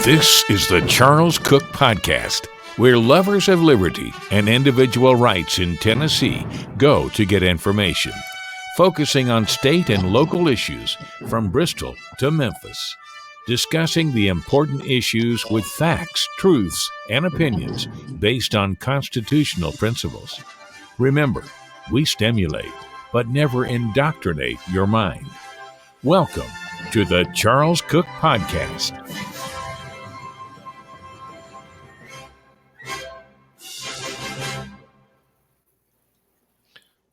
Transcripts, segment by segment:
This is the Charles Cook Podcast, where lovers of liberty and individual rights in Tennessee go to get information, focusing on state and local issues from Bristol to Memphis, discussing the important issues with facts, truths, and opinions based on constitutional principles. Remember, we stimulate, but never indoctrinate your mind. Welcome to the Charles Cook Podcast.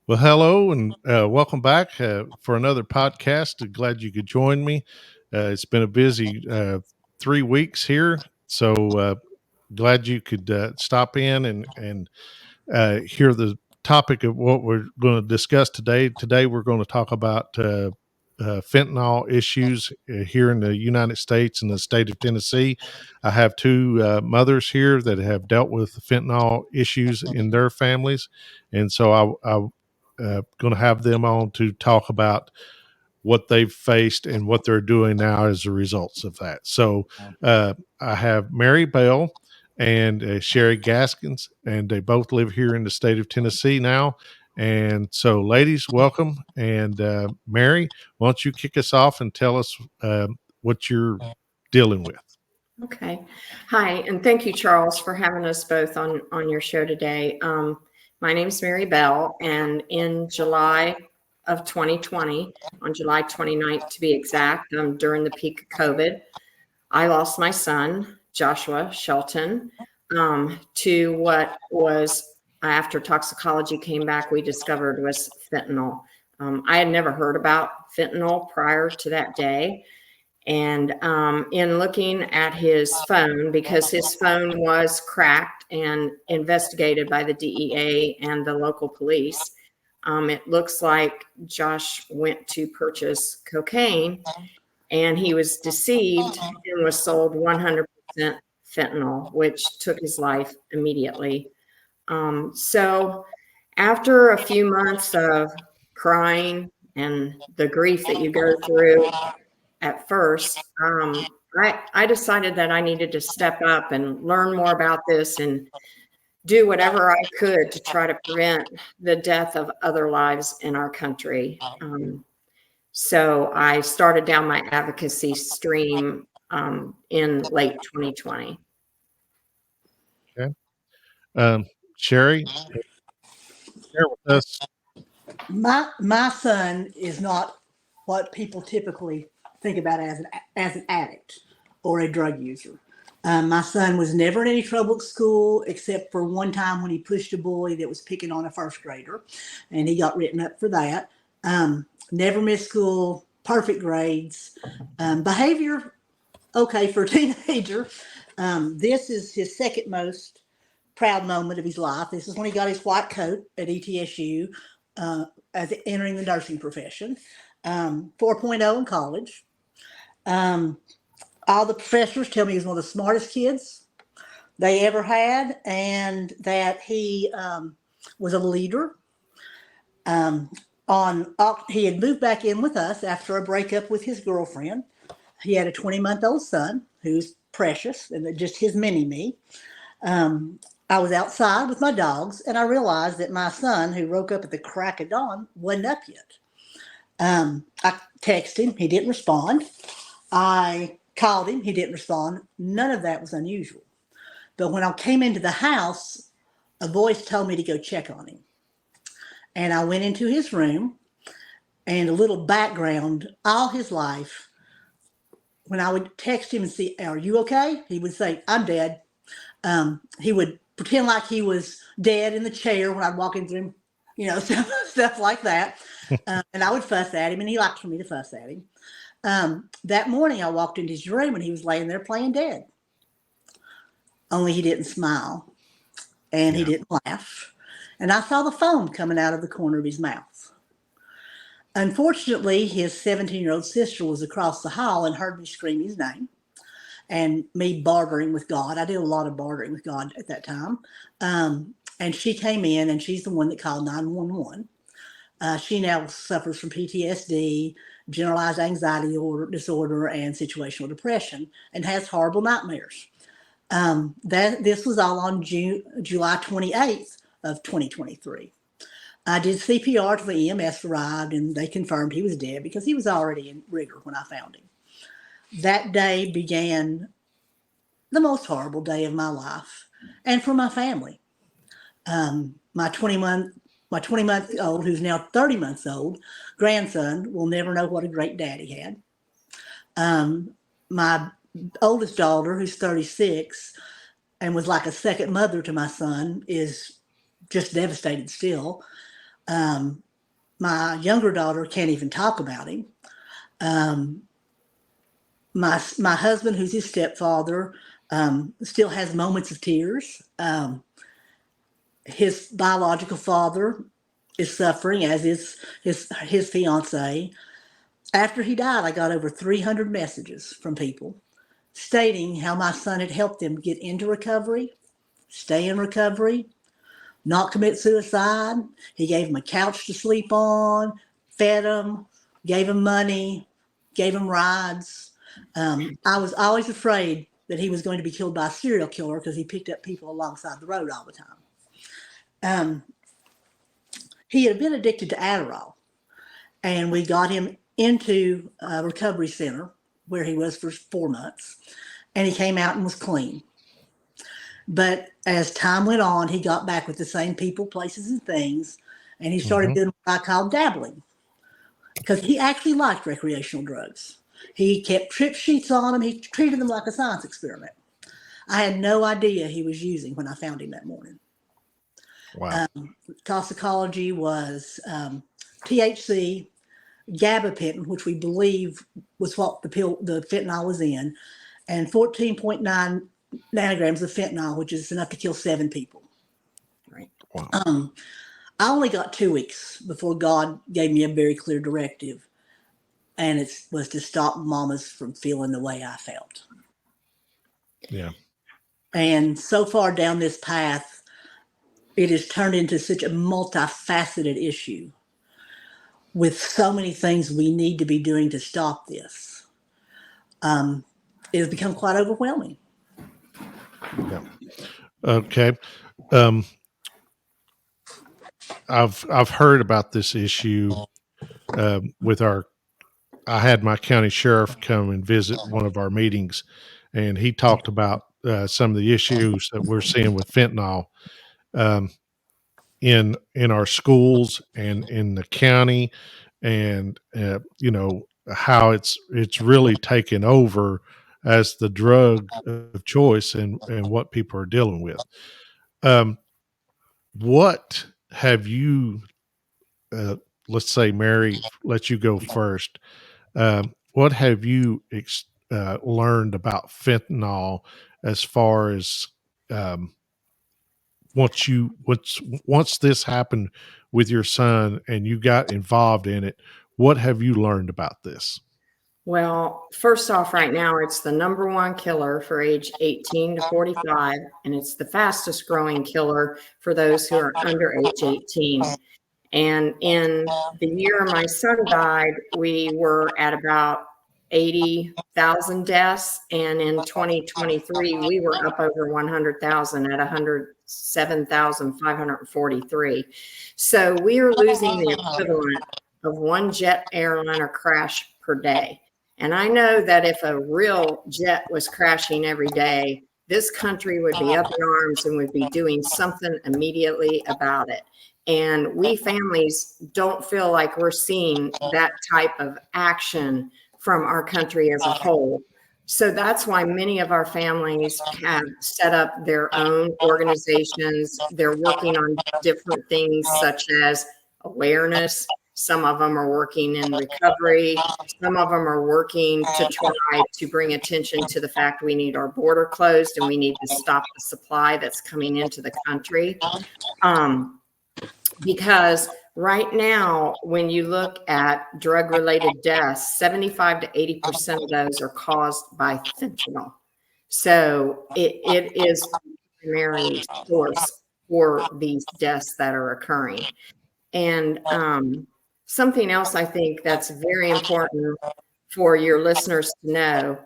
Well, hello and welcome back for another podcast. Glad you could join me. It's been a busy 3 weeks here, so glad you could stop in and hear the topic of what we're going to discuss today. Today, we're going to talk about fentanyl issues here in the United States and the state of Tennessee. I have two mothers here that have dealt with fentanyl issues in their families, and so I going to have them on to talk about what they've faced and what they're doing now as a result of that. So I have Mary Bell and Sherry Gaskins, and they both live here in the state of Tennessee now. And so, ladies, welcome. And Mary, why don't you kick us off and tell us what you're dealing with? Okay. Hi, and thank you, Charles, for having us both on your show today. My name is Mary Bell, and in July of 2020, on July 29th to be exact, during the peak of COVID, I lost my son, Joshua Shelton, to what was, after toxicology came back, we discovered was fentanyl. I had never heard about fentanyl prior to that day. And in looking at his phone, because his phone was cracked and investigated by the DEA and the local police, it looks like Josh went to purchase cocaine and he was deceived and was sold 100% fentanyl, which took his life immediately. So after a few months of crying and the grief that you go through, at first, I decided that I needed to step up and learn more about this and do whatever I could to try to prevent the death of other lives in our country. So I started down my advocacy stream in late 2020. Okay. Sherry, share with us. My son is not what people typically think about as an addict or a drug user. My son was never in any trouble at school except for one time when he pushed a boy that was picking on a first grader, and he got written up for that. Never missed school, perfect grades, behavior okay for a teenager. This is his second most proud moment of his life. This is when he got his white coat at ETSU as entering the nursing profession. 4.0 in college. All the professors tell me he was one of the smartest kids they ever had, and that he was a leader. He had moved back in with us after a breakup with his girlfriend. He had a 20-month-old son who's precious and just his mini-me. I was outside with my dogs, and I realized that my son, who woke up at the crack of dawn, wasn't up yet. I texted him. He didn't respond. I called him. He didn't respond. None of that was unusual. But when I came into the house, a voice told me to go check on him. And I went into his room, and a little background, all his life, when I would text him and say, "Are you okay?" He would say, "I'm dead." He would pretend like he was dead in the chair when I'd walk into him, stuff like that. And I would fuss at him, and he liked for me to fuss at him. That morning, I walked into his room, and he was laying there playing dead. Only he didn't smile, and he didn't laugh. And I saw the foam coming out of the corner of his mouth. Unfortunately, his 17-year-old sister was across the hall and heard me scream his name and me bartering with God. I did a lot of bartering with God at that time. And she came in, and she's the one that called 911. She now suffers from PTSD, generalized anxiety disorder, and situational depression, and has horrible nightmares. This was all on July 28th of 2023. I did CPR till the EMS arrived, and they confirmed he was dead because he was already in rigor when I found him. That day began the most horrible day of my life, and for my family. My 20-month old, who's now 30 months old, grandson will never know what a great dad he had. My oldest daughter, who's 36 and was like a second mother to my son, is just devastated still. My younger daughter can't even talk about him. My husband, who's his stepfather, still has moments of tears. His biological father is suffering, as is his fiance. After he died, I got over 300 messages from people stating how my son had helped them get into recovery, stay in recovery, not commit suicide. He gave them a couch to sleep on, fed them, gave them money, gave them rides. I was always afraid that he was going to be killed by a serial killer because he picked up people alongside the road all the time. He had been addicted to Adderall, and we got him into a recovery center where he was for 4 months, and he came out and was clean. But as time went on, he got back with the same people, places, and things, and he started doing what I call dabbling, because he actually liked recreational drugs. He kept trip sheets on them. He treated them like a science experiment. I had no idea he was using when I found him that morning. Wow. Toxicology was THC, gabapentin, which we believe was what the fentanyl was in, and 14.9 nanograms of fentanyl, which is enough to kill 7 people. Right. Wow. I only got 2 weeks before God gave me a very clear directive, and it was to stop mamas from feeling the way I felt. Yeah. And so far down this path, it has turned into such a multifaceted issue with so many things we need to be doing to stop this. It has become quite overwhelming. Yeah. Okay. I've heard about this issue with I had my county sheriff come and visit one of our meetings, and he talked about some of the issues that we're seeing with fentanyl in our schools and in the county, and how it's really taken over as the drug of choice and what people are dealing with. What have you, let's say, Mary, let you go first. What have you learned about fentanyl as far as once this happened with your son and you got involved in it? What have you learned about this? Well, first off, right now, it's the #1 killer for age 18 to 45, and it's the fastest growing killer for those who are under age 18. And in the year my son died, we were at about 80,000 deaths. And in 2023, we were up over 100,000 at 107,543. So we are losing the equivalent of 1 jet airliner crash per day. And I know that if a real jet was crashing every day, this country would be up in arms and would be doing something immediately about it. And we families don't feel like we're seeing that type of action from our country as a whole. So that's why many of our families have set up their own organizations. They're working on different things such as awareness. Some of them are working in recovery. Some of them are working to try to bring attention to the fact we need our border closed and we need to stop the supply that's coming into the country. Because right now, when you look at drug-related deaths, 75 to 80% of those are caused by fentanyl. So it is the primary source for these deaths that are occurring. And something else I think that's very important for your listeners to know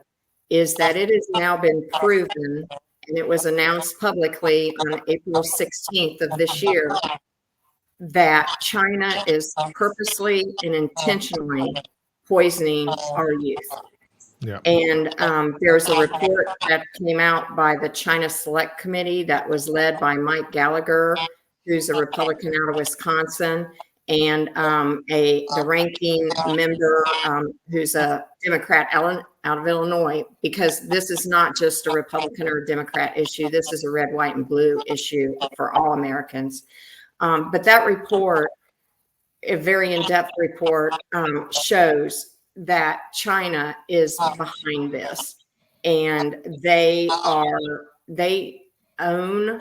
is that it has now been proven, and it was announced publicly on April 16th of this year, that China is purposely and intentionally poisoning our youth. Yeah. And there's a report that came out by the China Select Committee that was led by Mike Gallagher, who's a Republican out of Wisconsin, and the ranking member who's a Democrat out of Illinois, because this is not just a Republican or a Democrat issue. This is a red, white, and blue issue for all Americans. But that report, a very in-depth report, shows that China is behind this, and they own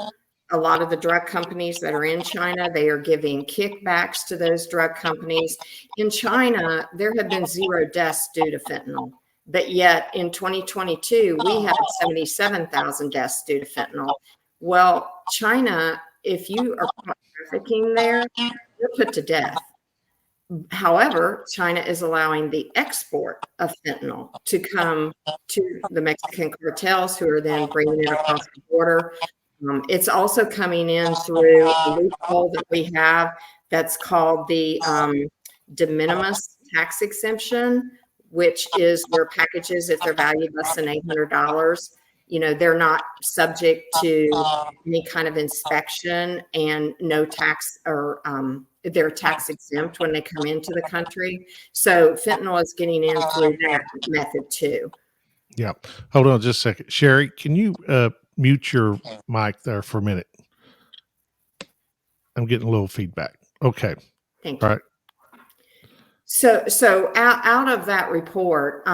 a lot of the drug companies that are in China. They are giving kickbacks to those drug companies. In China, there have been 0 deaths due to fentanyl, but yet in 2022, we had 77,000 deaths due to fentanyl. Well, China, if you are trafficking there, you're put to death. However, China is allowing the export of fentanyl to come to the Mexican cartels, who are then bringing it across the border. It's also coming in through a loophole that we have that's called the de minimis tax exemption, which is where packages, if they're valued less than $800, they're not subject to any kind of inspection and no tax, or they're tax exempt when they come into the country. So fentanyl is getting in through that method too. Yeah. Hold on just a second. Sherry, can you mute your mic there for a minute? I'm getting a little feedback. Okay. Thank you. All right. So out of that report,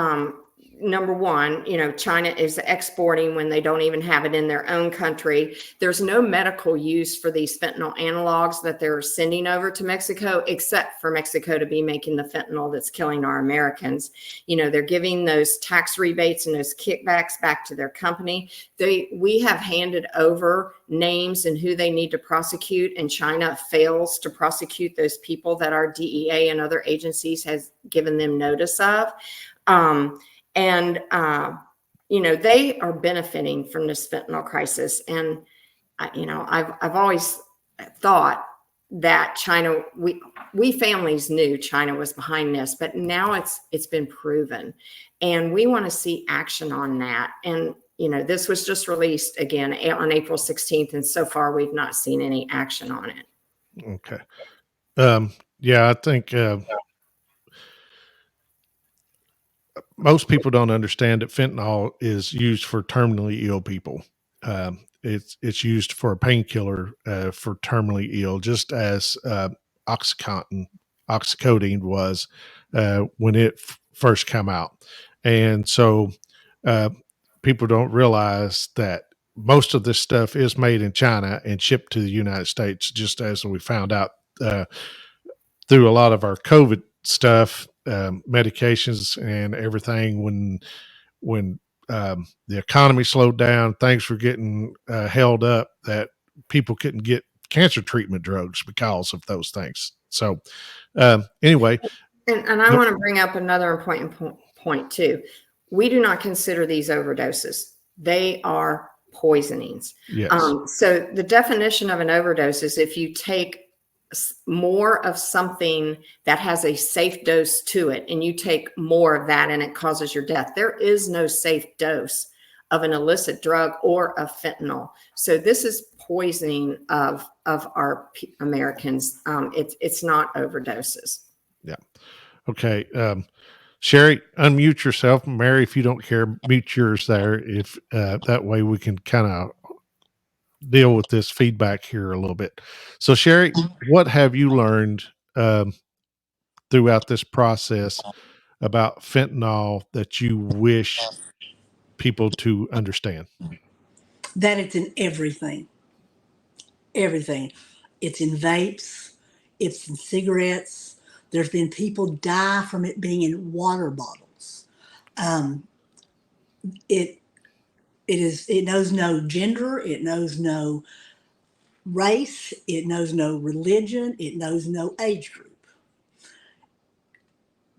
number one, China is exporting when they don't even have it in their own country. There's no medical use for these fentanyl analogs that they're sending over to Mexico, except for Mexico to be making the fentanyl that's killing our Americans. They're giving those tax rebates and those kickbacks back to their company. We have handed over names and who they need to prosecute, and China fails to prosecute those people that our DEA and other agencies has given them notice of. They are benefiting from this fentanyl crisis. And, I've always thought that China, we families knew China was behind this, but now it's been proven, and we want to see action on that. And, this was just released again on April 16th. And so far we've not seen any action on it. Okay. Yeah, I think, most people don't understand that fentanyl is used for terminally ill people. It's used for a painkiller for terminally ill, just as oxycodone was when it first came out. And so people don't realize that most of this stuff is made in China and shipped to the United States, just as we found out through a lot of our COVID stuff, medications and everything. When the economy slowed down, things were getting held up, that people couldn't get cancer treatment drugs because of those things. So anyway. And I want to bring up another important point too. We do not consider these overdoses. They are poisonings. Yes. So the definition of an overdose is if you take more of something that has a safe dose to it, and you take more of that and it causes your death. There is no safe dose of an illicit drug or of fentanyl. So this is poisoning of our Americans. It's not overdoses. Yeah. Okay. Sherry, unmute yourself. Mary, if you don't care, mute yours there. If that way we can kind of deal with this feedback here a little bit. So Sherry, what have you learned throughout this process about fentanyl that you wish people to understand? That it's in everything. Everything. It's in vapes. It's in cigarettes. There's been people die from it being in water bottles. It knows no gender. It knows no race, it knows no religion, it knows no age group.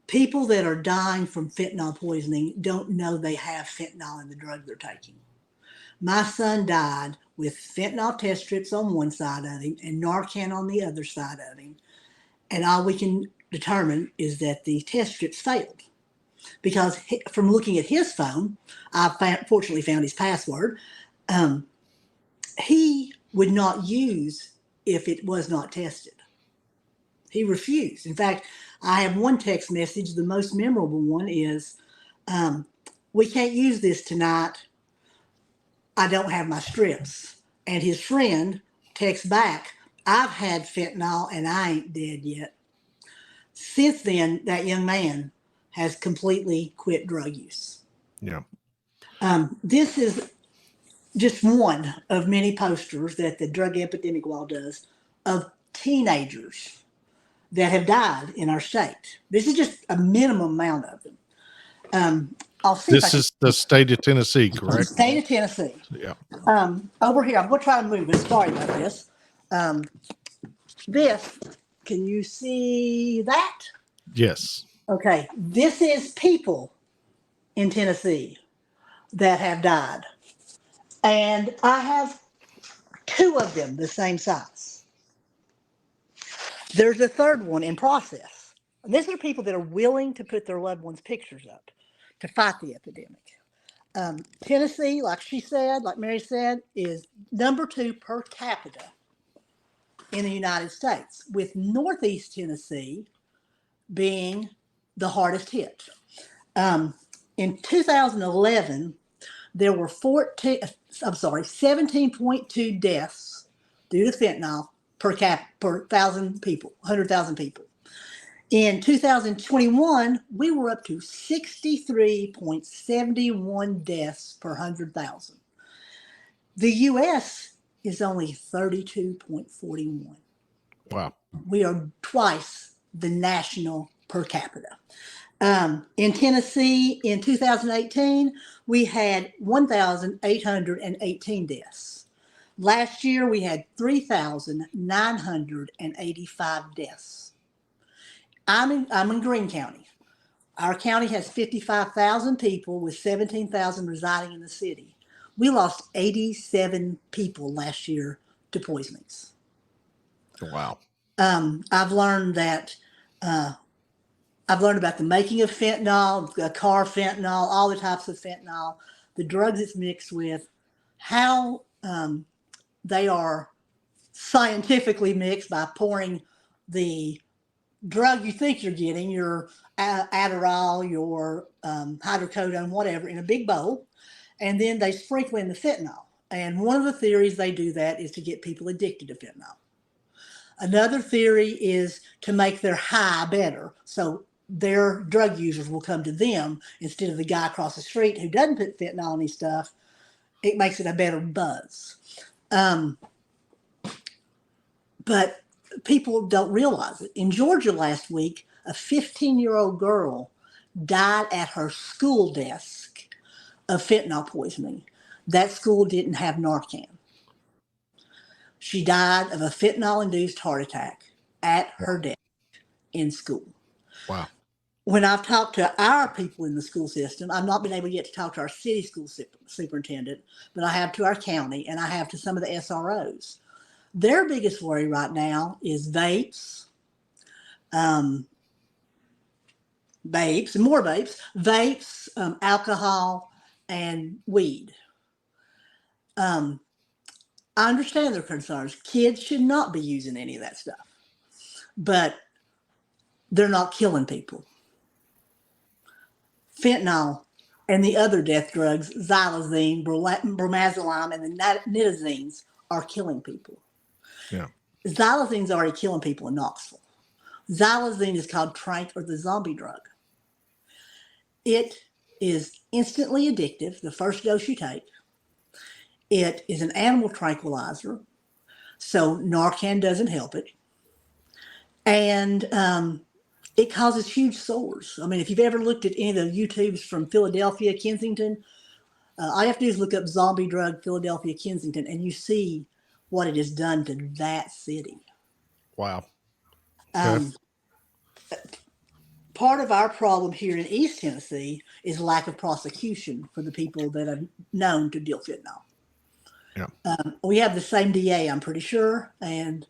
People that are dying from fentanyl poisoning don't know they have fentanyl in the drug they're taking. My son died with fentanyl test strips on one side of him and Narcan on the other side of him. And all we can determine is that the test strips failed. Because from looking at his phone, fortunately found his password. He would not use if it was not tested. He refused. In fact, I have one text message. The most memorable one is, we can't use this tonight. I don't have my strips. And his friend texts back, I've had fentanyl and I ain't dead yet. Since then, that young man has completely quit drug use. Yeah. This is just one of many posters that the Drug Epidemic Wall does of teenagers that have died in our state. This is just a minimum amount of them. I'll see. This is the state of Tennessee, correct? State of Tennessee. Yeah. Over here, I'm going to try to move it. Sorry about this. This, can you see that? Yes. Okay. This is people in Tennessee that have died. And I have two of them the same size. There's a third one in process. And these are people that are willing to put their loved ones' pictures up to fight the epidemic. Tennessee, like she said, like Mary said, is number 2 per capita in the United States, with Northeast Tennessee being the hardest hit. In 2011, there were 17.2 deaths due to fentanyl per 1,000 people, 100,000 people. In 2021, we were up to 63.71 deaths per 100,000. The U.S. is only 32.41. Wow. We are twice the national per capita. In Tennessee, in 2018, we had 1,818 deaths. Last year, we had 3,985 deaths. I'm in Greene County. Our county has 55,000 people with 17,000 residing in the city. We lost 87 people last year to poisonings. Wow. I've learned about the making of fentanyl, car fentanyl, all the types of fentanyl, the drugs it's mixed with, how they are scientifically mixed by pouring the drug you think you're getting, your Adderall, your hydrocodone, whatever, in a big bowl, and then they sprinkle in the fentanyl. And one of the theories they do that is to get people addicted to fentanyl. Another theory is to make their high better, so their drug users will come to them instead of the guy across the street who doesn't put fentanyl in his stuff. It makes it a better buzz. But people don't realize it. In Georgia last week, a 15-year-old girl died at her school desk of fentanyl poisoning. That school didn't have Narcan. She died of a fentanyl-induced heart attack at her desk in school. Wow. When I've talked to our people in the school system, I've not been able yet to talk to our city school superintendent, but I have to our county and I have to some of the SROs. Their biggest worry right now is vapes, and more vapes, alcohol, and weed. I understand their concerns. Kids should not be using any of that stuff, but they're not killing people. Fentanyl and the other death drugs, xylazine, bromazolam, and the nitazines are killing people. Yeah. Xylazine's already killing people in Knoxville. Xylazine is called Trank, or the zombie drug. It is instantly addictive the first dose you take. It is an animal tranquilizer, so Narcan doesn't help it. And it causes huge sores. I mean, if you've ever looked at any of the YouTubes from Philadelphia, Kensington, all you have to do is look up zombie drug Philadelphia, Kensington, and you see what it has done to that city. Wow. Okay. Um, Part of our problem here in East Tennessee is lack of prosecution for the people that are known to deal fentanyl. Yeah. We have the same DA, I'm pretty sure, and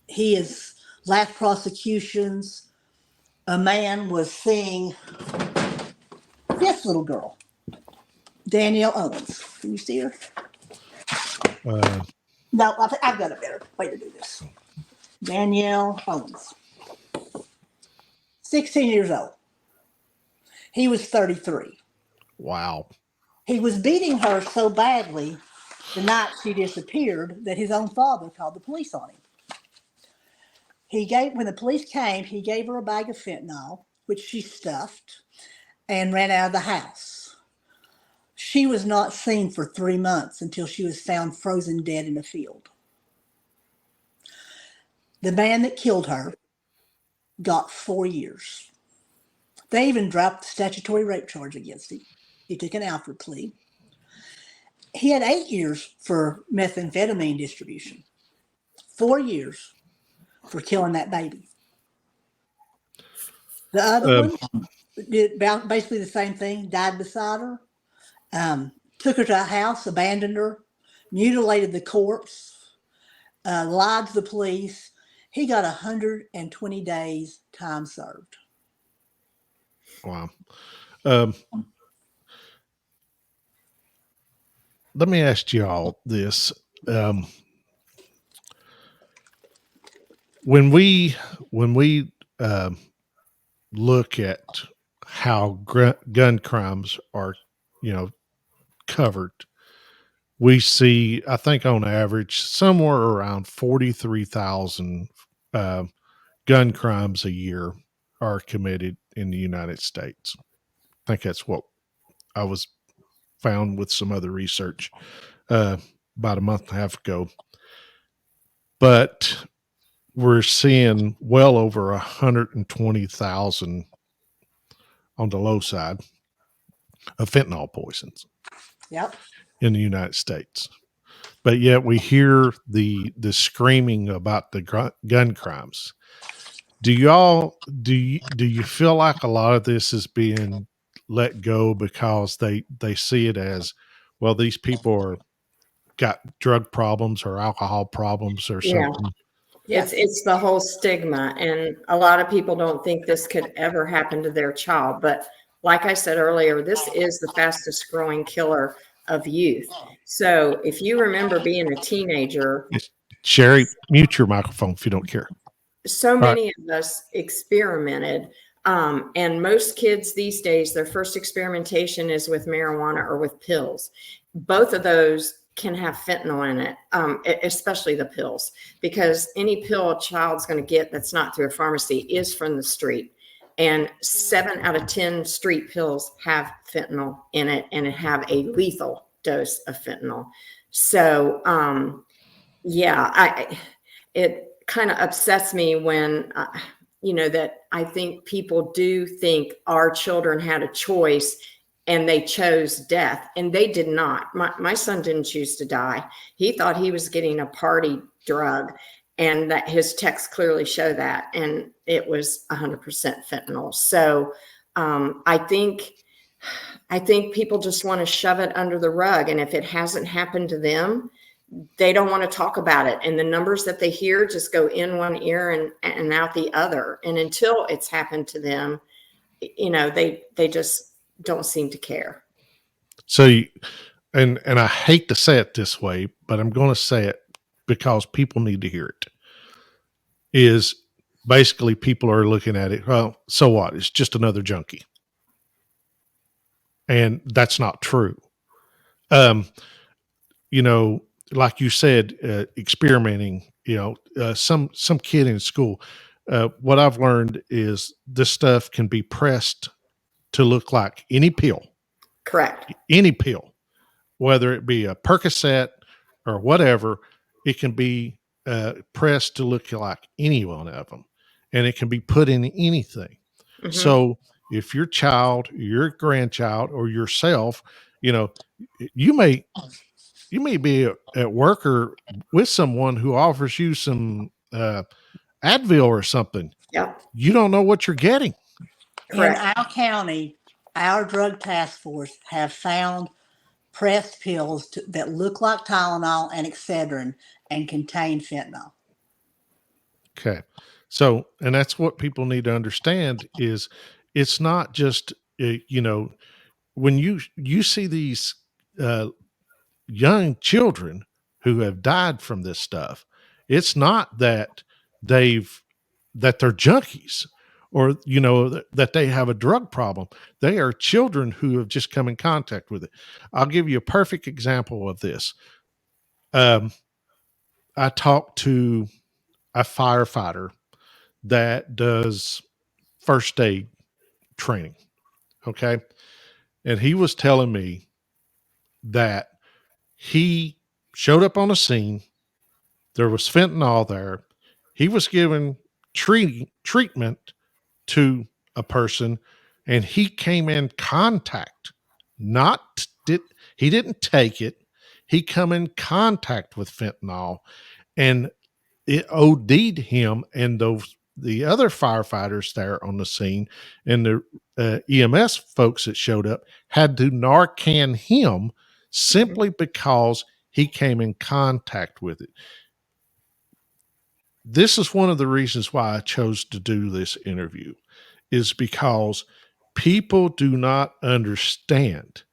he is last prosecutions. A man was seeing this little girl, Danielle Owens. Can you see her? Uh, No, I've got a better way to do this. Danielle Owens, 16 years old. He was 33. wow. He was beating her so badly the night she disappeared that his own father called the police on him. When the police came, he gave her a bag of fentanyl, which she stuffed, and ran out of the house. She was not seen for 3 months until she was found frozen dead in a field. The man that killed her got 4 years. They even dropped the statutory rape charge against him. He took an Alfred plea. He had 8 years for methamphetamine distribution, 4 years for killing that baby. The other one did basically the same thing, died beside her, took her to a house, abandoned her, mutilated the corpse, lied to the police. He got 120 days time served. Wow. Let me ask y'all this. When we look at how gun crimes are, covered, we see, I think on average, somewhere around 43,000 gun crimes a year are committed in the United States. I think that's what I was found with some other research about a month and a half ago. But we're seeing well over 120,000 on the low side of fentanyl poisons. Yep. In the United States. But yet we hear the screaming about the gun crimes. Do you feel like a lot of this is being let go because they see it as, well, these people are got drug problems or alcohol problems or Yeah. something? It's the whole stigma, and a lot of people don't think this could ever happen to their child. But like I said earlier, this is the fastest growing killer of youth. So if you remember being a teenager, Sherry, mute your microphone if you don't care. so many of us experimented. And most kids these days, their first experimentation is with marijuana or with pills. Both of those can have fentanyl in it, especially the pills, because any pill a child's going to get that's not through a pharmacy is from the street. And 7 out of 10 street pills have fentanyl in it and have a lethal dose of fentanyl. So, it kind of upsets me when, that I think people do think our children had a choice and they chose death, and they did not. My son didn't choose to die. He thought he was getting a party drug, and that his texts clearly show that, and it was 100% fentanyl. So I think people just want to shove it under the rug, and if it hasn't happened to them, they don't want to talk about it. And the numbers that they hear just go in one ear and out the other. And until it's happened to them, they just don't seem to care. So, and I hate to say it this way, but I'm going to say it because people need to hear it, is basically people are looking at it, well, so what? It's just another junkie. And that's not true. Like you said, experimenting, some kid in school, what I've learned is this stuff can be pressed to look like any pill. Correct. Any pill, whether it be a Percocet or whatever, it can be pressed to look like any one of them, and it can be put in anything. Mm-hmm. So if your child, your grandchild, or yourself, you may You may be at work or with someone who offers you some Advil or something. Yep. You don't know what you're getting. In Correct. our county, our drug task force have found pressed pills that look like Tylenol and Excedrin and contain fentanyl. Okay. So, and that's what people need to understand is it's not just, when you see these uh, young children who have died from this stuff, it's not that they've that they're junkies or that they have a drug problem. They are children who have just come in contact with it. I'll give you a perfect example of this. I talked to a firefighter that does first aid training. Okay. And he was telling me that he showed up on a scene. There was fentanyl there. He was giving treatment to a person, and he came in contact. Not did He didn't take it. He come in contact with fentanyl, and it OD'd him and the other firefighters there on the scene and the EMS folks that showed up had to Narcan him simply because he came in contact with it. This is one of the reasons why I chose to do this interview, is because people do not understand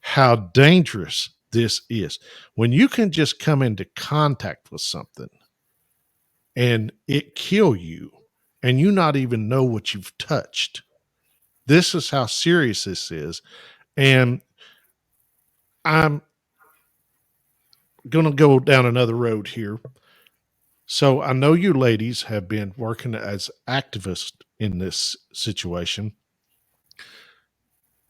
how dangerous this is. When you can just come into contact with something and it kill you and you not even know what you've touched. This is how serious this is. And I'm going to go down another road here. So I know you ladies have been working as activists in this situation.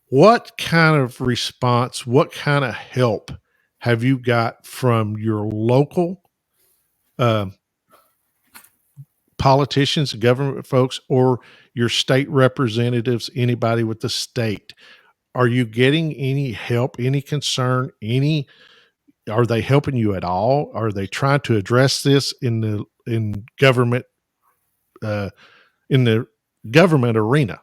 What kind of response, what kind of help have you got from your local politicians, government folks, or your state representatives, anybody with the state? Are you getting any help, any concern, are they helping you at all? Are they trying to address this in government, in the government arena?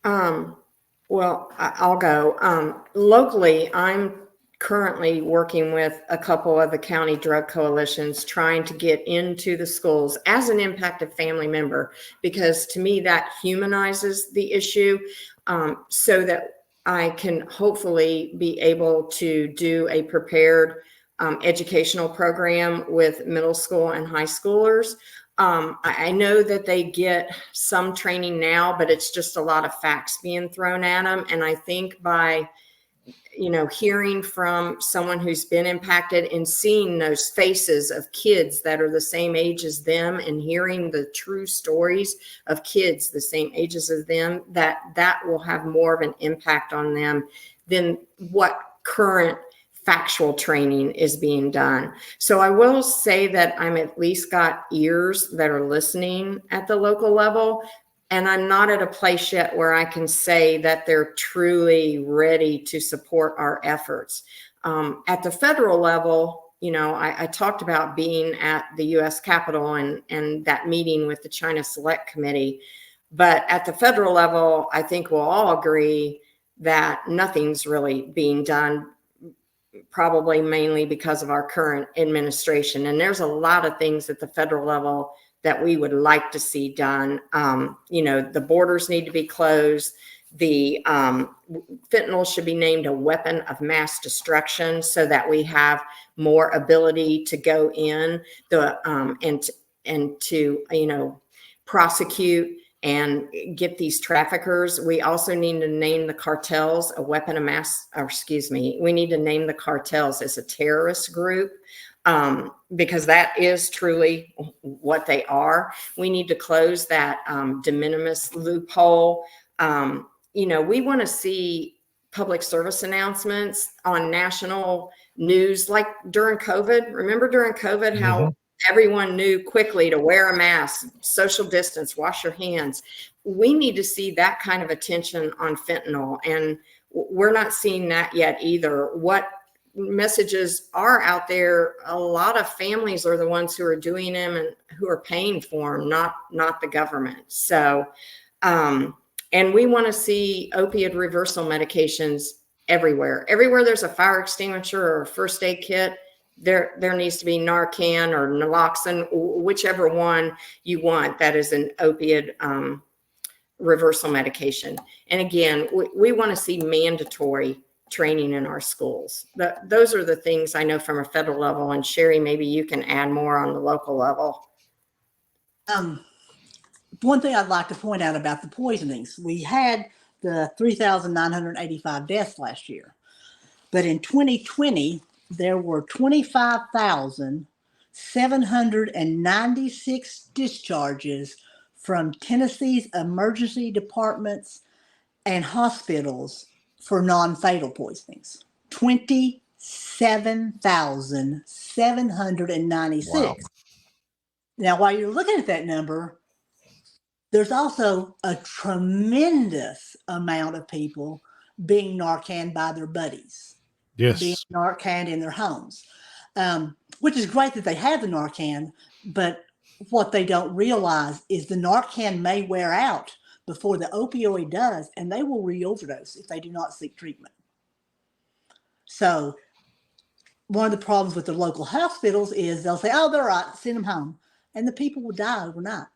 Well, I'll go. Locally, I'm currently working with a couple of the county drug coalitions trying to get into the schools as an impacted family member, because to me that humanizes the issue, so that I can hopefully be able to do a prepared educational program with middle school and high schoolers. I know that they get some training now, but it's just a lot of facts being thrown at them. And I think by, hearing from someone who's been impacted and seeing those faces of kids that are the same age as them and hearing the true stories of kids the same ages as them, that will have more of an impact on them than what current factual training is being done. So I will say that I'm at least got ears that are listening at the local level, and I'm not at a place yet where I can say that they're truly ready to support our efforts. At the federal level, I talked about being at the U.S. Capitol and that meeting with the China Select Committee. But at the federal level, I think we'll all agree that nothing's really being done, probably mainly because of our current administration. And there's a lot of things at the federal level that we would like to see done. The borders need to be closed. The fentanyl should be named a weapon of mass destruction so that we have more ability to go in and to prosecute and get these traffickers. We also need to name the cartels a weapon of mass, we need to name the cartels as a terrorist group, because that is truly what they are. We need to close that de minimis loophole. We want to see public service announcements on national news, like during COVID. Remember during COVID, how everyone knew quickly to wear a mask, social distance, wash your hands. We need to see that kind of attention on fentanyl, and we're not seeing that yet either. What messages are out there, a lot of families are the ones who are doing them and who are paying for them, not the government. So, and we want to see opioid reversal medications everywhere. Everywhere there's a fire extinguisher or a first aid kit, there needs to be Narcan or naloxone, whichever one you want that is an opioid reversal medication. And again, we want to see mandatory training in our schools. Those are the things I know from a federal level. And Sherry, maybe you can add more on the local level. One thing I'd like to point out about the poisonings, we had the 3,985 deaths last year, but in 2020, there were 25,796 discharges from Tennessee's emergency departments and hospitals for non-fatal poisonings. 27,796. Wow. Now, while you're looking at that number, there's also a tremendous amount of people being Narcan by their buddies. Yes. Being Narcan in their homes, which is great that they have the Narcan, but what they don't realize is the Narcan may wear out before the opioid does, and they will re-overdose if they do not seek treatment. So one of the problems with the local hospitals is they'll say, oh, they're all right, send them home. And the people will die overnight.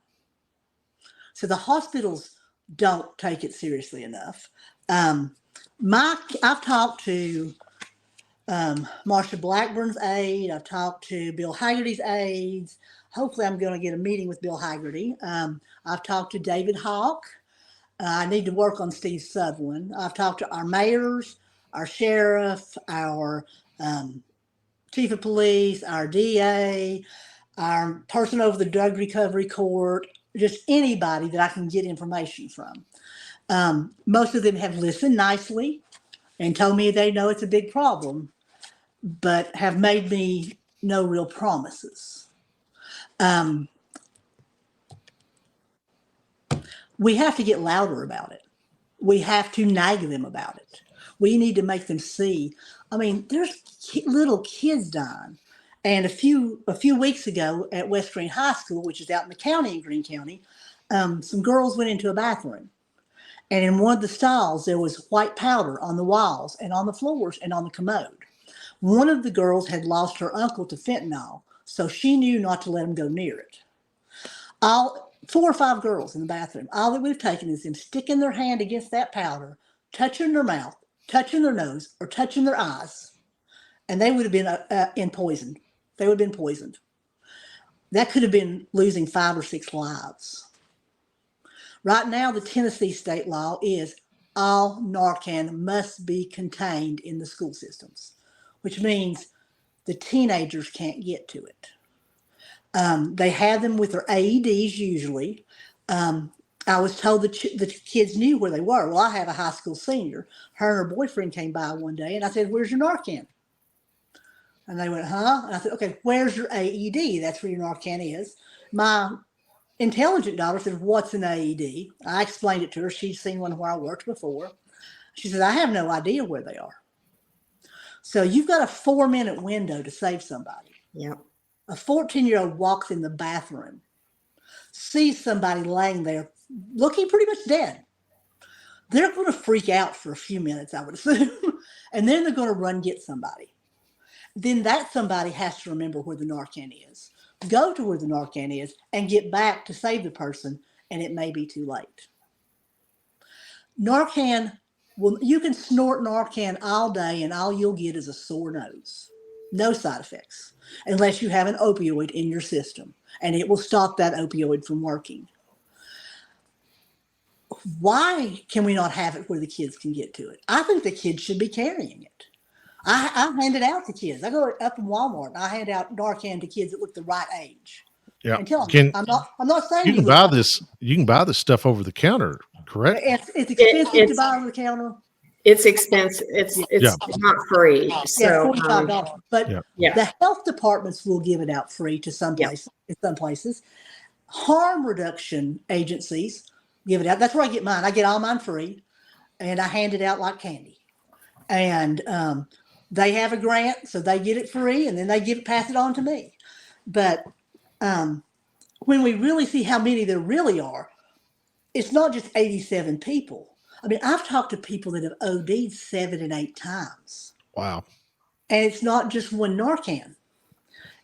So the hospitals don't take it seriously enough. I've talked to Marsha Blackburn's aide. I've talked to Bill Haggerty's aides. Hopefully I'm going to get a meeting with Bill Haggerty. I've talked to David Hawk. I need to work on Steve Sutherland. I've talked to our mayors, our sheriff, our chief of police, our DA, our person over the drug recovery court, just anybody that I can get information from. Most of them have listened nicely and told me they know it's a big problem, but have made me no real promises. We have to get louder about it. We have to nag them about it. We need to make them see. I mean, there's little kids dying. And a few weeks ago at West Green High School, which is out in the county in Greene County, some girls went into a bathroom. And in one of the stalls, there was white powder on the walls and on the floors and on the commode. One of the girls had lost her uncle to fentanyl, so she knew not to let him go near it. 4 or 5 girls in the bathroom, all that we've taken is them sticking their hand against that powder, touching their mouth, touching their nose, or touching their eyes, and they would have been poisoned. They would have been poisoned. That could have been losing 5 or 6 lives. Right now, the Tennessee state law is all Narcan must be contained in the school systems, which means the teenagers can't get to it. They have them with their AEDs usually. I was told that the kids knew where they were. Well, I have a high school senior. Her and her boyfriend came by one day, and I said, "Where's your Narcan?" And they went, "Huh?" And I said, "Okay, where's your AED? That's where your Narcan is." My intelligent daughter said, "What's an AED?" I explained it to her. She's seen one where I worked before. She said, "I have no idea where they are." So you've got a 4-minute window to save somebody. Yeah. A 14-year-old walks in the bathroom, sees somebody laying there looking pretty much dead. They're going to freak out for a few minutes, I would assume, and then they're going to run get somebody. Then that somebody has to remember where the Narcan is, go to where the Narcan is, and get back to save the person, and it may be too late. Narcan, well, you can snort Narcan all day, and all you'll get is a sore nose. No side effects, unless you have an opioid in your system, and it will stop that opioid from working. Why can we not have it where the kids can get to it? I think the kids should be carrying it. I hand it out to kids. I go up in Walmart and I hand out Narcan to kids that look the right age. Yeah. And tell them, I'm not saying you can buy this. You can buy this stuff over the counter, correct? It's expensive to buy over the counter. It's expensive. It's not free. So $45. But the health departments will give it out free to some places. In some places, harm reduction agencies give it out. That's where I get mine. I get all mine free, and I hand it out like candy. And They have a grant, so they get it free, and then they pass it on to me. But when we really see how many there really are, it's not just 87 people. I mean, I've talked to people that have OD'd 7 and 8 times. Wow. And it's not just one Narcan.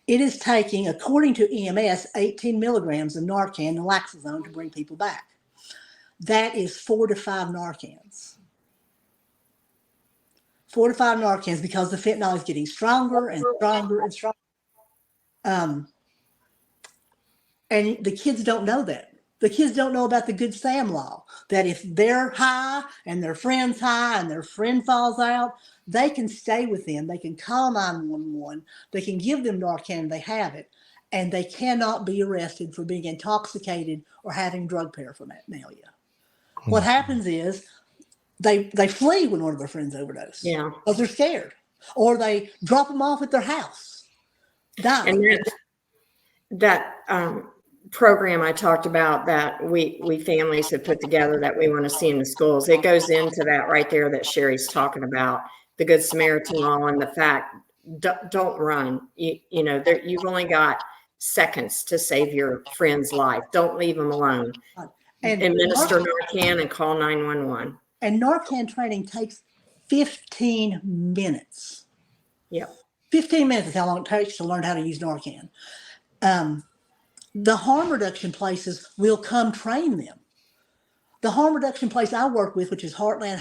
It is taking, according to EMS, 18 milligrams of Narcan and naloxone to bring people back. That is 4 to 5 Narcans. 4 to 5 Narcans, because the fentanyl is getting stronger and stronger and stronger. And the kids don't know that. The kids don't know about the Good Sam law, that if they're high and their friend's high and their friend falls out, they can stay with them. They can call 911. They can give them Narcan. They have it. And they cannot be arrested for being intoxicated or having drug paraphernalia. What happens is they flee when one of their friends overdose. Yeah. Because they're scared. Or they drop them off at their house. Die. And that program I talked about that we families have put together that we want to see in the schools, it goes into that right there that Sherry's talking about, the Good Samaritan law, and the fact don't run. You know, you've only got seconds to save your friend's life. Don't leave them alone. And administer Narcan and call 911. And Narcan training takes 15 minutes. Yep. 15 minutes is how long it takes to learn how to use Narcan. The harm reduction places will come train them. The harm reduction place I work with, which is Heartland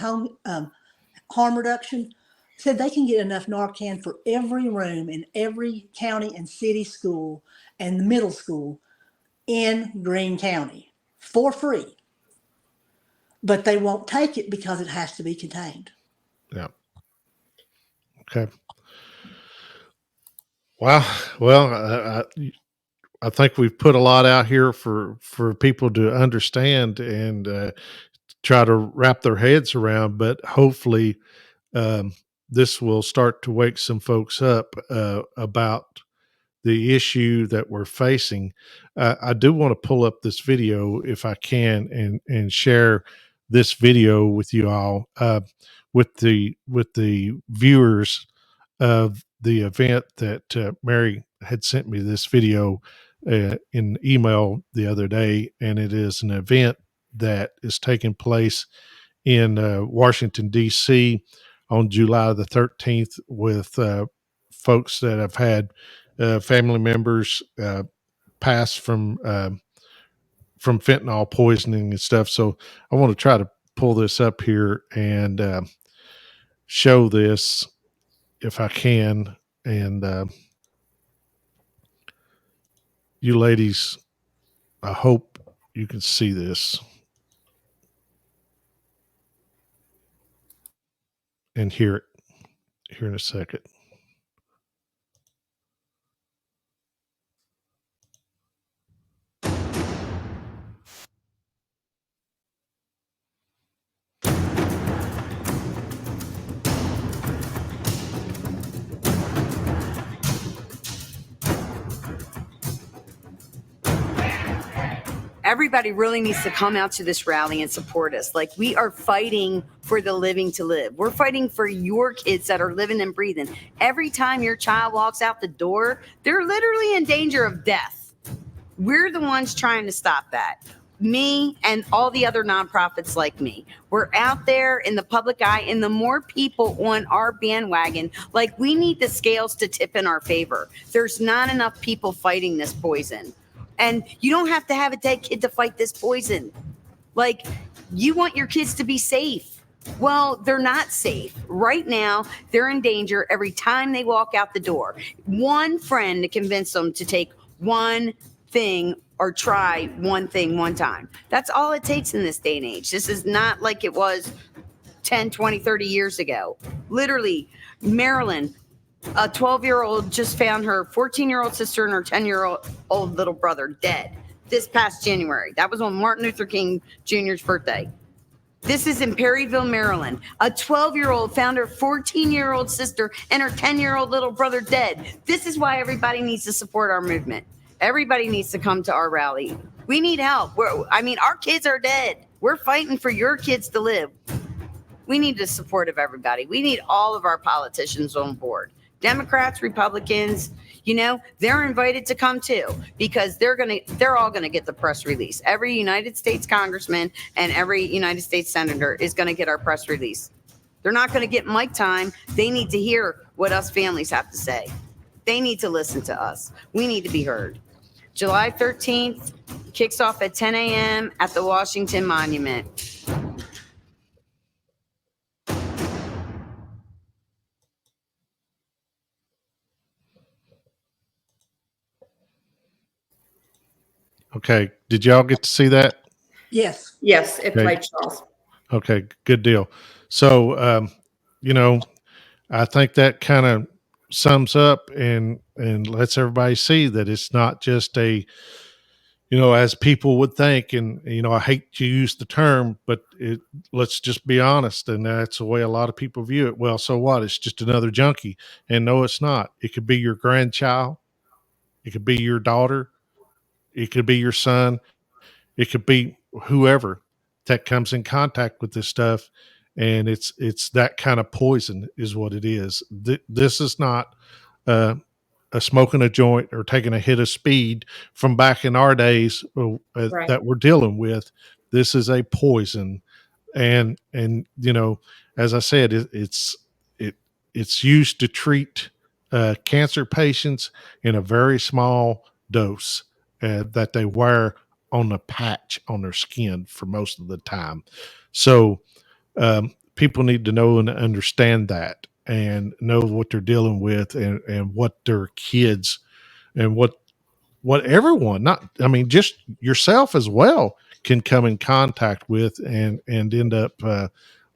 Harm Reduction, said they can get enough Narcan for every room in every county and city school and middle school in Greene County for free. But they won't take it because it has to be contained. Yeah. Okay. Wow. Well, I think we've put a lot out here for people to understand and try to wrap their heads around, but hopefully this will start to wake some folks up about the issue that we're facing. I do want to pull up this video if I can and share this video with you all, with the viewers of the event that Mary had sent me this video in email the other day, and it is an event that is taking place in Washington, D.C. on July the 13th with folks that have had family members pass from fentanyl poisoning and stuff. So I want to try to pull this up here and show this if I can. And you ladies, I hope you can see this and hear it here in a second. Everybody really needs to come out to this rally and support us. Like, we are fighting for the living to live. We're fighting for your kids that are living and breathing. Every time your child walks out the door, they're literally in danger of death. We're the ones trying to stop that. Me and all the other nonprofits like me. We're out there in the public eye, and the more people on our bandwagon, like, we need the scales to tip in our favor. There's not enough people fighting this poison. And you don't have to have a dead kid to fight this poison. Like, you want your kids to be safe. Well, they're not safe. Right now, they're in danger every time they walk out the door. One friend to convince them to take one thing or try one thing one time. That's all it takes in this day and age. This is not like it was 10, 20, 30 years ago. Literally, Maryland, a 12-year-old just found her 14-year-old sister and her 10-year-old little brother dead this past January. That was on Martin Luther King Jr.'s birthday. This is in Perryville, Maryland. A 12-year-old found her 14-year-old sister and her 10-year-old little brother dead. This is why everybody needs to support our movement. Everybody needs to come to our rally. We need help. Our kids are dead. We're fighting for your kids to live. We need the support of everybody. We need all of our politicians on board. Democrats, Republicans, they're invited to come too, because they're all gonna get the press release. Every United States congressman and every United States senator is gonna get our press release. They're not gonna get mic time. They need to hear what us families have to say. They need to listen to us. We need to be heard. July 13th kicks off at 10 a.m. at the Washington Monument. Okay. Did y'all get to see that? Yes. Yes, it Okay. played, Charles. Okay. Good deal. So, I think that kind of sums up and lets everybody see that it's not just as people would think, and I hate to use the term, but let's just be honest, and that's the way a lot of people view it. Well, so what? It's just another junkie, and no, it's not. It could be your grandchild, it could be your daughter, it could be your son, it could be whoever that comes in contact with this stuff, and it's that kind of poison is what it is. This is not a smoking a joint or taking a hit of speed from back in our days Right. that we're dealing with. This is a poison, and as I said, it's used to treat cancer patients in a very small dose that they wear on a patch on their skin for most of the time. So people need to know and understand that, and know what they're dealing with, and what their kids and what everyone, not, I mean, just yourself as well, can come in contact with and end up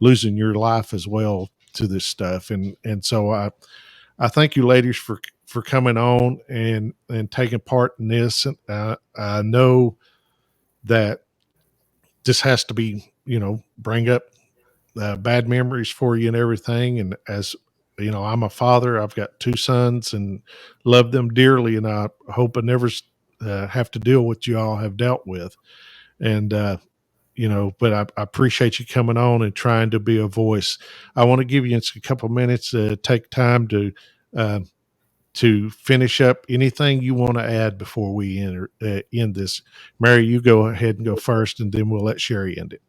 losing your life as well to this stuff. And so I thank you ladies for coming on and taking part in this. And I know that this has to be, bring up bad memories for you and everything. And as I'm a father, I've got 2 sons and love them dearly. And I hope I never have to deal with what you all have dealt with. And, but I appreciate you coming on and trying to be a voice. I want to give you a couple minutes to take time to finish up anything you want to add before we end this. Mary, you go ahead and go first, and then we'll let Sherry end it.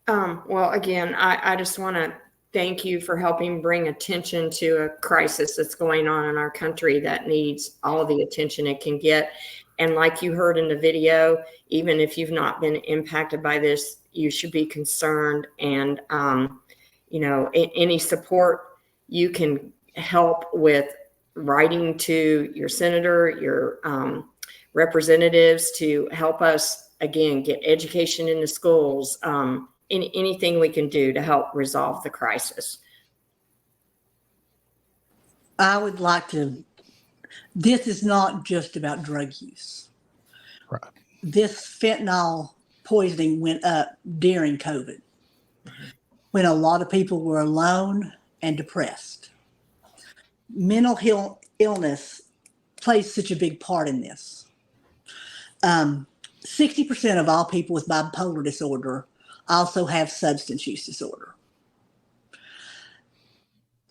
Well, again, I just want to thank you for helping bring attention to a crisis that's going on in our country that needs all the attention it can get. And like you heard in the video, even if you've not been impacted by this, you should be concerned. And, any support you can help with, writing to your senator, your representatives, to help us, again, get education in the schools, anything we can do to help resolve the crisis. I would like to, this is not just about drug use. Right. This fentanyl poisoning went up during COVID, when a lot of people were alone and depressed. Mental illness plays such a big part in this. 60% of all people with bipolar disorder also have substance use disorder.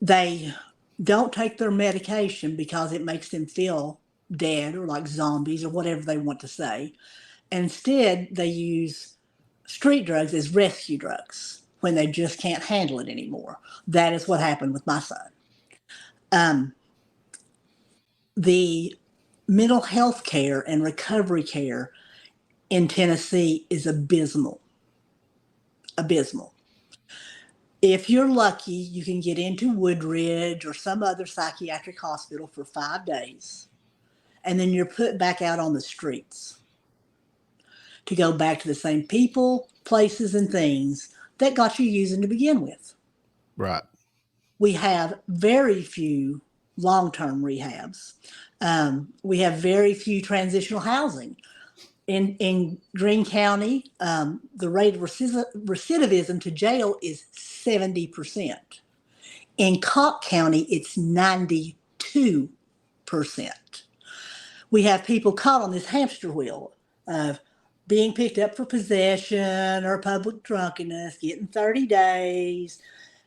They don't take their medication because it makes them feel dead or like zombies or whatever they want to say. Instead, they use street drugs as rescue drugs when they just can't handle it anymore. That is what happened with my son. The mental health care and recovery care in Tennessee is abysmal. If you're lucky, you can get into Woodridge or some other psychiatric hospital for 5 days, and then you're put back out on the streets to go back to the same people, places, and things that got you using to begin with. Right. We have very few long-term rehabs. We have very few transitional housing. In Greene County, the rate of recidivism to jail is 70%. In Cobb County, it's 92%. We have people caught on this hamster wheel of being picked up for possession or public drunkenness, getting 30 days,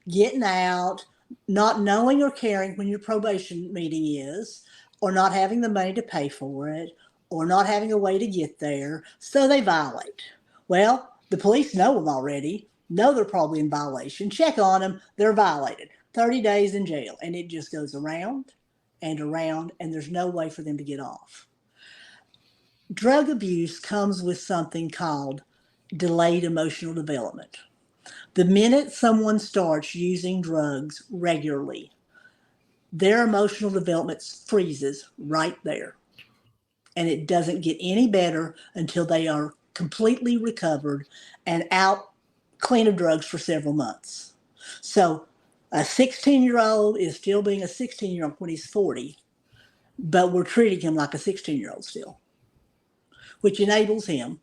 getting out, not knowing or caring when your probation meeting is, or not having the money to pay for it, or not having a way to get there, so they violate. Well, the police know them already, know they're probably in violation, check on them, they're violated. 30 days in jail, and it just goes around and around, and there's no way for them to get off. Drug abuse comes with something called delayed emotional development. The minute someone starts using drugs regularly, their emotional development freezes right there. And it doesn't get any better until they are completely recovered and out clean of drugs for several months. So a 16-year-old is still being a 16-year-old when he's 40, but we're treating him like a 16-year-old still, which enables him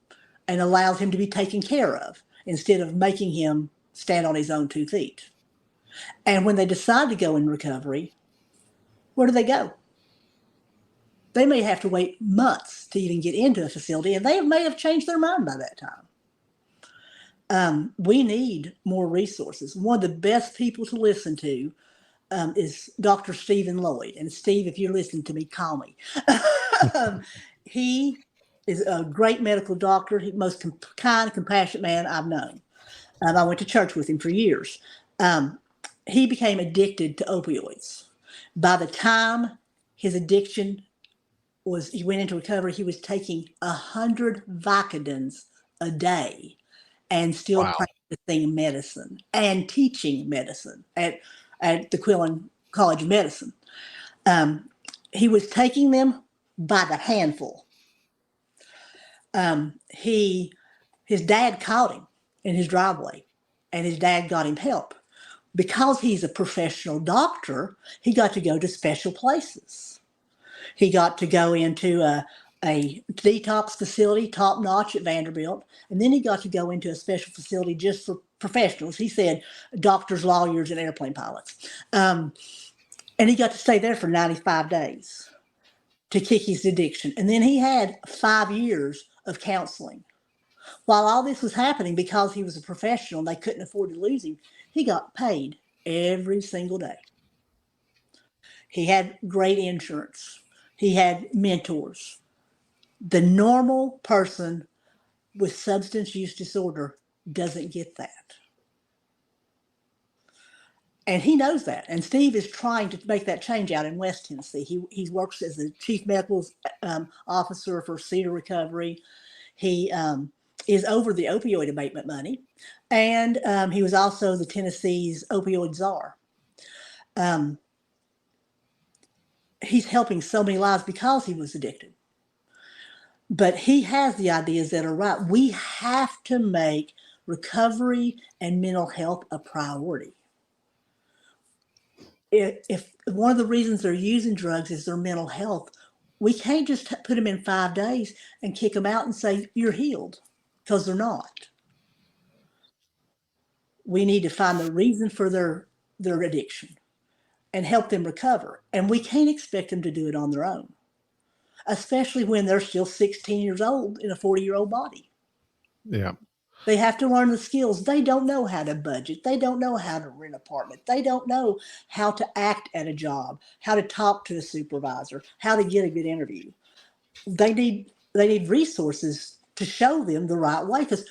and allows him to be taken care of instead of making him stand on his own 2 feet. And when they decide to go in recovery, where do they go? They may have to wait months to even get into a facility, and they may have changed their mind by that time. We need more resources. One of the best people to listen to is Dr. Stephen Lloyd. And Steve, if you're listening to me, call me. He is a great medical doctor, most kind, compassionate man I've known. I went to church with him for years. He became addicted to opioids. By the time his addiction he went into recovery, he was taking 100 Vicodins a day and still practicing medicine and teaching medicine at the Quillen College of Medicine. He was taking them by the handful. His dad caught him in his driveway, and his dad got him help. Because he's a professional doctor, he got to go to special places. He got to go into a detox facility, top notch at Vanderbilt, and then he got to go into a special facility just for professionals. He said doctors, lawyers, and airplane pilots. And he got to stay there for 95 days to kick his addiction. And then he had 5 years of counseling. While all this was happening, because he was a professional and they couldn't afford to lose him, he got paid every single day. He had great insurance. He had mentors. The normal person with substance use disorder doesn't get that. And he knows that. And Steve is trying to make that change out in West Tennessee. He works as the chief medical officer for Cedar Recovery. He is over the opioid abatement money. And he was also the Tennessee's opioid czar. He's helping so many lives because he was addicted. But he has the ideas that are right. We have to make recovery and mental health a priority. If one of the reasons they're using drugs is their mental health, we can't just put them in 5 days and kick them out and say, you're healed, because they're not. We need to find the reason for their addiction and help them recover. And we can't expect them to do it on their own, especially when they're still 16 years old in a 40-year-old body. Yeah. They have to learn the skills. They don't know how to budget. They don't know how to rent an apartment. They don't know how to act at a job, how to talk to a supervisor, how to get a good interview. They need resources to show them the right way, because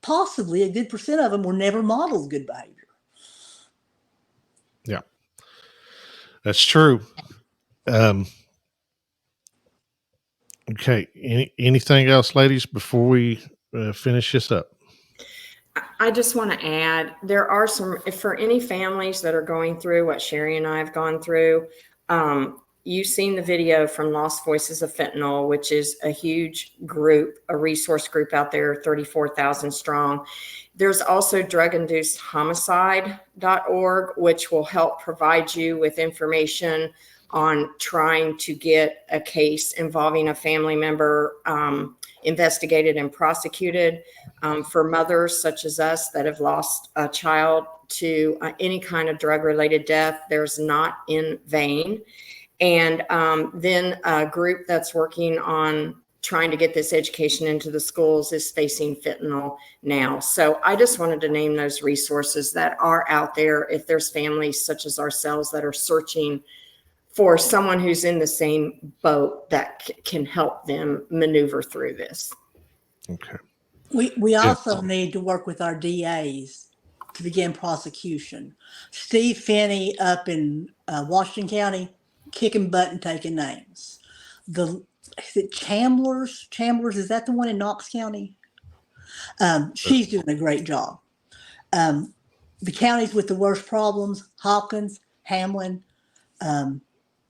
possibly a good percent of them were never modeled good behavior. Yeah, that's true. Okay. Anything else, ladies, before we finish this up? I just want to add, there are some, for any families that are going through what Sherry and I have gone through, you've seen the video from Lost Voices of Fentanyl, which is a huge group, a resource group out there, 34,000 strong. There's also druginducedhomicide.org, which will help provide you with information on trying to get a case involving a family member investigated and prosecuted. For mothers such as us that have lost a child to any kind of drug-related death, there's Not in Vain. And then a group that's working on trying to get this education into the schools is facing fentanyl now. So I just wanted to name those resources that are out there if there's families such as ourselves that are searching for someone who's in the same boat that can help them maneuver through this. Okay. We also need to work with our DAs to begin prosecution. Steve Finney up in Washington County, kicking butt and taking names. Is it Chandler's? Chandler's, is that the one in Knox County? She's doing a great job. The counties with the worst problems, Hawkins, Hamlin,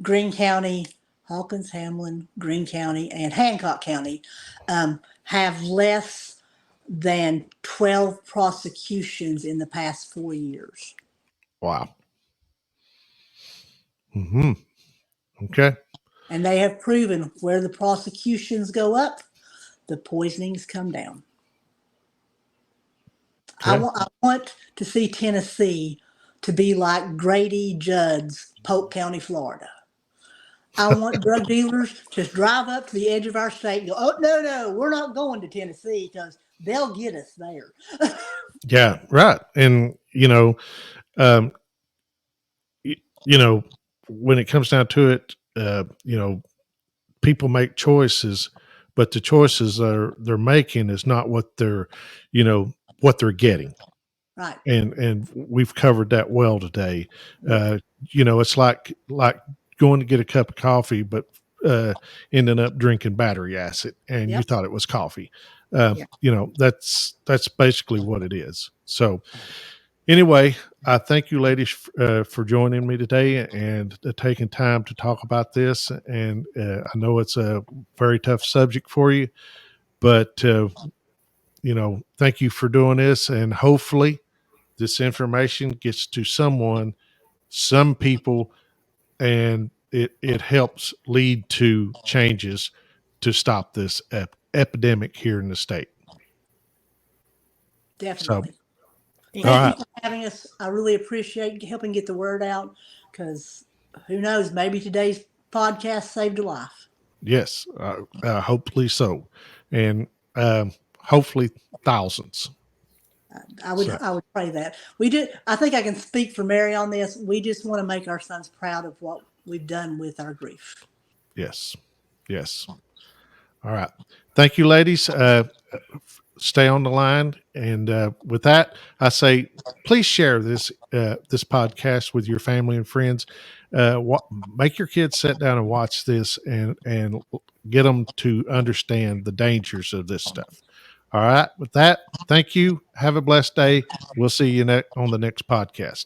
Greene County, Hawkins, Hamlin, Greene County, and Hancock County have less than 12 prosecutions in the past 4 years. Wow. Mm-hmm. Okay. And they have proven where the prosecutions go up, the poisonings come down. Okay. I want to see Tennessee to be like Grady Judd's Polk County, Florida. I want drug dealers to drive up to the edge of our state and go, oh, no, we're not going to Tennessee because they'll get us there. Yeah, right. And, um, when it comes down to it, people make choices, but the choices they're making is not what they're getting. Right. And we've covered that well today. It's like going to get a cup of coffee, but ending up drinking battery acid, and you thought it was coffee. That's basically what it is. So anyway, I thank you ladies for joining me today and taking time to talk about this. And I know it's a very tough subject for you, but thank you for doing this, and hopefully this information gets to some people, and it helps lead to changes to stop this epidemic here in the state. Definitely. All Thank right. you for having us. I really appreciate helping get the word out, because who knows, maybe today's podcast saved a life. Yes, hopefully so, and hopefully thousands. I would pray that. We do. I think I can speak for Mary on this. We just want to make our sons proud of what we've done with our grief. Yes. All right. Thank you, ladies. Stay on the line, and with that, I say please share this podcast with your family and friends. Make your kids sit down and watch this, and get them to understand the dangers of this stuff. All right. With that, thank you. Have a blessed day. We'll see you on the next podcast.